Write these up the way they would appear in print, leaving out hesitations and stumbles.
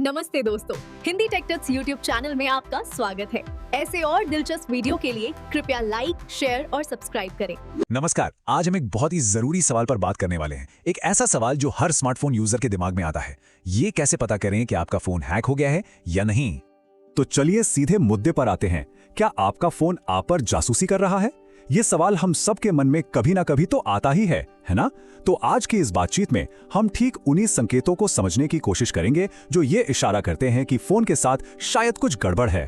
नमस्ते दोस्तों, Hindi take tips YouTube channel में आपका स्वागत है। ऐसे और दिलचस्प वीडियो के लिए कृपया लाइक, शेयर और सब्सक्राइब करें। नमस्कार, आज हम एक बहुत ही जरूरी सवाल पर बात करने वाले हैं। एक ऐसा सवाल जो हर स्मार्टफोन यूजर के दिमाग में आता है। ये कैसे पता करें कि आपका फोन हैक हो गया है या नहीं? तो चलिए सीधे मुद्दे पर आते हैं। क्या आपका फोन आप पर जासूसी कर रहा है? ये सवाल हम सबके मन में कभी ना कभी तो आता ही है ना? तो आज की इस बातचीत में हम ठीक उन्हीं संकेतों को समझने की कोशिश करेंगे जो ये इशारा करते हैं कि फोन के साथ शायद कुछ गड़बड़ है।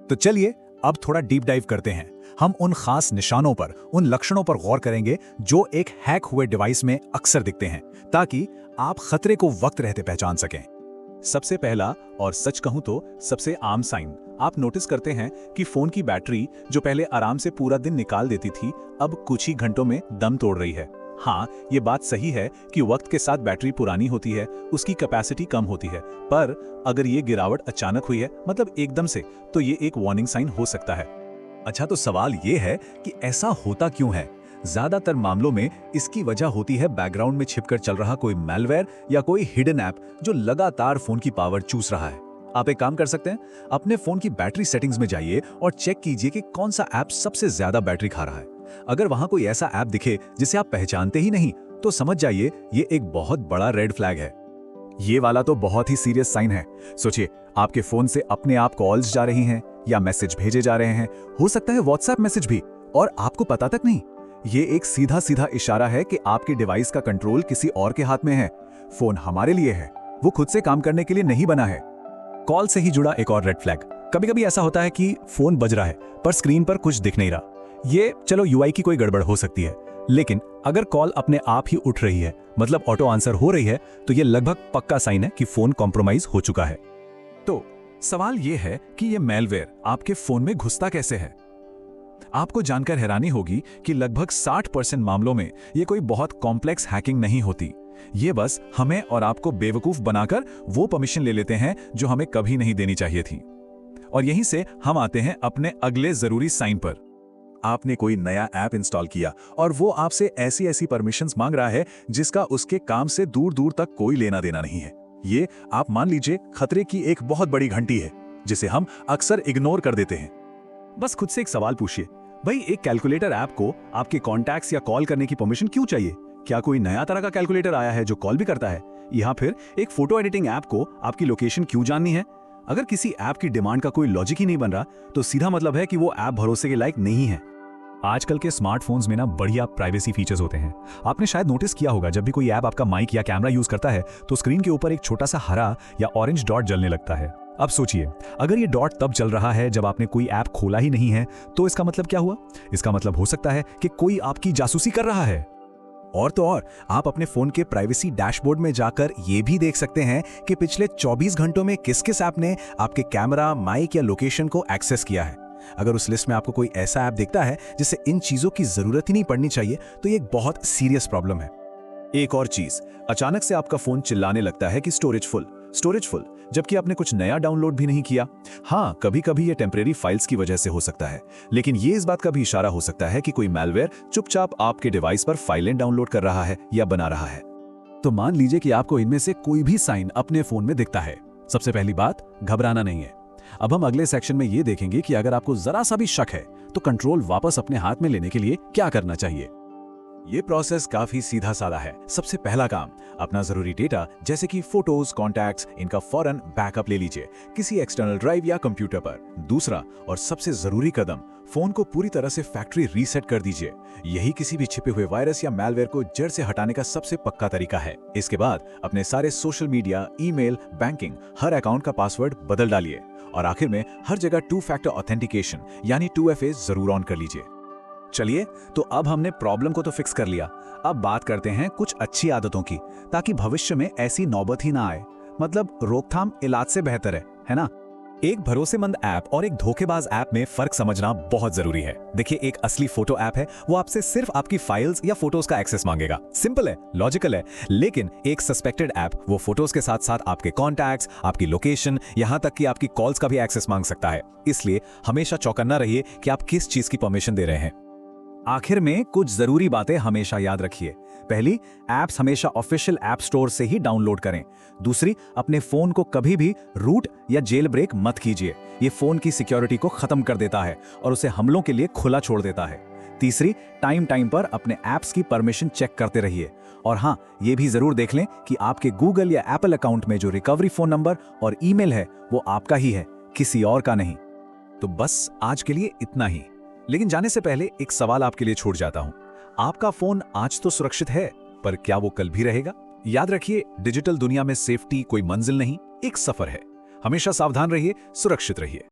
तो चलिए अब थोड़ा डीप डाइव करते हैं। हम उन खास निशानों पर, उन लक्षणों पर गौर करेंगे जो एक हैक हुए डिवाइस में अक्सर दिखते हैं, ताकि आप खतरे को वक्त रहते पहचान सकें। सबसे पहला और सच कहूं तो सबसे आम साइन, आप नोटिस करते हैं कि फोन की बैटरी जो पहले आराम से पूरा दिन निकाल देती थी, अब कुछ ही घंटों में दम तोड़ रही है। हाँ, ये बात सही है कि वक्त के साथ बैटरी पुरानी होती है, उसकी कैपेसिटी कम होती है, पर अगर ये गिरावट अचानक हुई है, मतलब एकदम से, तो ये एक वार्निंग साइन हो सकता है। अच्छा, तो सवाल ये है कि ऐसा होता क्यों है? ज्यादातर मामलों में इसकी वजह होती है बैकग्राउंड में छिपकर चल रहा कोई मैलवेयर या कोई हिडन ऐप जो लगातार फोन की पावर चूस रहा है। आप एक काम कर सकते हैं, अपने फोन की बैटरी सेटिंग्स में जाइए और चेक कीजिए कि कौन सा ऐप सबसे ज्यादा बैटरी खा रहा है। अगर वहां कोई ऐसा ऐप दिखे जिसे आप पहचानते ही नहीं, तो समझ जाइए ये एक बहुत बड़ा रेड फ्लैग है। ये वाला तो बहुत ही सीरियस साइन है। सोचिए, आपके फोन से अपने आप कॉल्स जा रही हैं या मैसेज भेजे जा रहे हैं, हो सकता है व्हाट्सएप मैसेज भी, और आपको पता तक नहीं। ये एक सीधा सीधा इशारा है कि आपके डिवाइस का कंट्रोल किसी और के हाथ में है। फोन हमारे लिए है, वो खुद से काम करने के लिए नहीं बना है। कॉल से ही जुड़ा एक और रेड फ्लैग, कभी कभी ऐसा होता है कि फोन बज रहा है पर स्क्रीन पर कुछ दिख नहीं रहा। ये चलो यूआई की कोई गड़बड़ हो सकती है, लेकिन अगर कॉल अपने आप ही उठ रही है, मतलब ऑटो आंसर हो रही है, तो ये लगभग पक्का साइन है कि फोन कॉम्प्रोमाइज हो चुका है। तो सवाल ये है कि ये मैलवेयर आपके फोन में घुसता कैसे है? आपको जानकर हैरानी होगी कि लगभग 60% मामलों में ये कोई बहुत कॉम्प्लेक्स हैकिंग नहीं होती। ये बस हमें और आपको बेवकूफ बनाकर वो परमिशन ले लेते हैं जो हमें कभी नहीं देनी चाहिए थी। और यहीं से हम आते हैं अपने अगले जरूरी साइन पर। आपने कोई नया ऐप इंस्टॉल किया और वो आपसे ऐसी ऐसी परमिशंस मांग रहा है जिसका उसके काम से दूर दूर तक कोई लेना देना नहीं है। ये आप मान लीजिए खतरे की एक बहुत बड़ी घंटी है जिसे हम अक्सर इग्नोर कर देते हैं। बस खुद से एक सवाल पूछिए, भाई एक कैलकुलेटर ऐप को आपके कॉन्टैक्ट्स या कॉल करने की परमिशन क्यों चाहिए? क्या कोई नया तरह का कैलकुलेटर आया है जो कॉल भी करता है? या फिर एक फोटो एडिटिंग ऐप को आपकी लोकेशन क्यों जाननी है? अगर किसी ऐप की डिमांड का कोई लॉजिक ही नहीं बन रहा, तो सीधा मतलब है कि वो ऐप भरोसे के लायक नहीं है। आजकल के स्मार्टफोन्स में ना बढ़िया प्राइवेसी फीचर्स होते हैं। आपने शायद नोटिस किया होगा, जब भी कोई ऐप आपका माइक या कैमरा यूज करता है तो स्क्रीन के ऊपर एक छोटा सा हरा या ऑरेंज डॉट जलने लगता है। अब सोचिए, अगर ये डॉट तब जल रहा है जब आपने कोई ऐप खोला ही नहीं है, तो इसका मतलब क्या हुआ? इसका मतलब हो सकता है कि कोई आपकी जासूसी कर रहा है। और तो और, आप अपने फोन के प्राइवेसी डैशबोर्ड में जाकर ये भी देख सकते हैं कि पिछले 24 घंटों में किस किस ऐप ने आपके कैमरा, माइक या लोकेशन को एक्सेस किया है। अगर उस लिस्ट में आपको कोई ऐसा ऐप दिखता है जिसे इन चीजों की जरूरत ही नहीं पड़नी चाहिए, तो ये एक बहुत सीरियस प्रॉब्लम है। एक और चीज, अचानक से आपका फोन चिल्लाने लगता है कि स्टोरेज फुल, जबकि आपने कुछ नया डाउनलोड भी नहीं किया। हाँ, कभी कभी ये टेम्परेरी फाइल्स की वजह से हो सकता है, लेकिन ये इस बात का भी इशारा हो सकता है कि कोई मैलवेयर चुपचाप आपके डिवाइस पर फाइलें डाउनलोड कर रहा है या बना रहा है। तो मान लीजिए कि आपको इनमें से कोई भी साइन अपने फोन में दिखता है। सबसे पहली बात, घबराना नहीं है। अब हम अगले सेक्शन में ये देखेंगे कि अगर आपको जरा सा भी शक है तो कंट्रोल वापस अपने हाथ में लेने के लिए क्या करना चाहिए। ये प्रोसेस काफी सीधा साधा है। सबसे पहला काम, अपना जरूरी डेटा जैसे कि फोटोज, कॉन्टैक्ट्स, इनका फौरन बैकअप ले लीजिए किसी एक्सटर्नल ड्राइव या कंप्यूटर पर। दूसरा और सबसे जरूरी कदम, फोन को पूरी तरह से फैक्ट्री रीसेट कर दीजिए। यही किसी भी छिपे हुए वायरस या मैलवेयर को जड़ से हटाने का सबसे पक्का तरीका है। इसके बाद अपने सारे सोशल मीडिया, ईमेल, बैंकिंग, हर अकाउंट का पासवर्ड बदल डालिए। और आखिर में हर जगह 2 फैक्टर ऑथेंटिकेशन यानी 2FA जरूर ऑन कर लीजिए। चलिए, तो अब हमने प्रॉब्लम को तो फिक्स कर लिया। अब बात करते हैं कुछ अच्छी आदतों की, ताकि भविष्य में ऐसी नौबत ही ना आए। मतलब रोकथाम इलाज से बेहतर है ना? एक भरोसेमंद ऐप और एक धोखेबाज ऐप में फर्क समझना बहुत जरूरी है। देखिए, एक असली फोटो ऐप है, वो आपसे सिर्फ आपकी फाइल्स या फोटोज का एक्सेस मांगेगा। सिंपल है, लॉजिकल है। लेकिन एक सस्पेक्टेड ऐप वो फोटोज के साथ साथ आपके कॉन्टैक्ट्स, आपकी लोकेशन, यहां तक कि आपकी कॉल्स का भी एक्सेस मांग सकता है। इसलिए हमेशा चौकन्ना रहिए कि आप किस चीज की परमिशन दे रहे हैं। आखिर में कुछ जरूरी बातें हमेशा याद रखिए। पहली, ऐप्स हमेशा ऑफिशियल ऐप स्टोर से ही डाउनलोड करें। दूसरी, अपने फोन को कभी भी रूट या जेल ब्रेक मत कीजिए, ये फोन की सिक्योरिटी को खत्म कर देता है और उसे हमलों के लिए खुला छोड़ देता है। तीसरी, टाइम टाइम पर अपने ऐप्स की परमिशन चेक करते रहिए। और हाँ, ये भी जरूर देख लें कि आपके गूगल या एप्पल अकाउंट में जो रिकवरी फोन नंबर और ईमेल है वो आपका ही है, किसी और का नहीं। तो बस आज के लिए इतना ही। लेकिन जाने से पहले एक सवाल आपके लिए छोड़ जाता हूं। आपका फोन आज तो सुरक्षित है, पर क्या वो कल भी रहेगा? याद रखिए, डिजिटल दुनिया में सेफ्टी कोई मंजिल नहीं, एक सफर है। हमेशा सावधान रहिए, सुरक्षित रहिए।